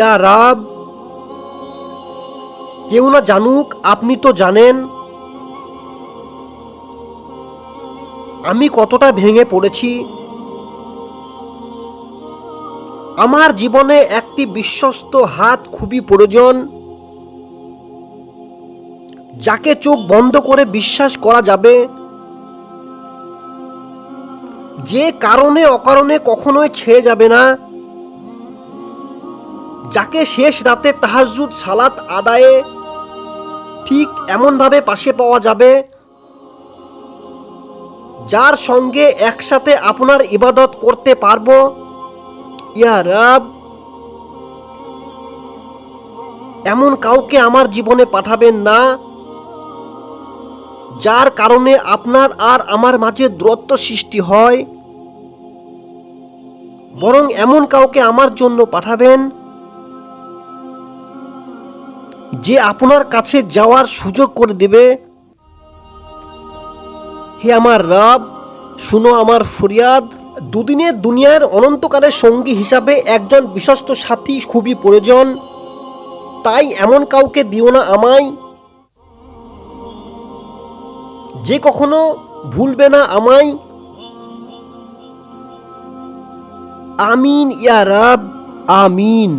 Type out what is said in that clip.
ইয়া রাব, কেউ না জানুক, আপনি তো জানেন আমি কতটা ভেঙে পড়েছি। আমার জীবনে একটি বিশ্বস্ত হাত খুবই প্রয়োজন, যাকে চোখ বন্ধ করে বিশ্বাস করা যাবে, যে কারণে অকারণে কখনোই ছেড়ে যাবে না, যাকে শেষ রাতে তাহাজ্জুদ সালাত আদায়ে ঠিক এমনভাবে পাশে পাওয়া যাবে, যার সঙ্গে একসাথে আপনার ইবাদত করতে পারবো। ইয়া রাব, এমন কাউকে আমার জীবনে পাঠাবেন না, যার কারণে আপনার আর আমার মাঝে দূরত্ব সৃষ্টি হয়, বরং এমন কাউকে আমার জন্য পাঠাবেন, যে আপনার কাছে যাওয়ার সুযোগ করে দেবে। হে আমার রব, শুনো আমার ফরিয়াদ। দুদিনের দুনিয়ার অনন্তকালের সঙ্গী হিসাবে একজন বিশ্বস্ত সাথী খুবই প্রয়োজন, তাই এমন কাউকে দিও না আমায়, যে কখনো ভুলবে না আমায়। আমিন ইয়া রব, আমিন।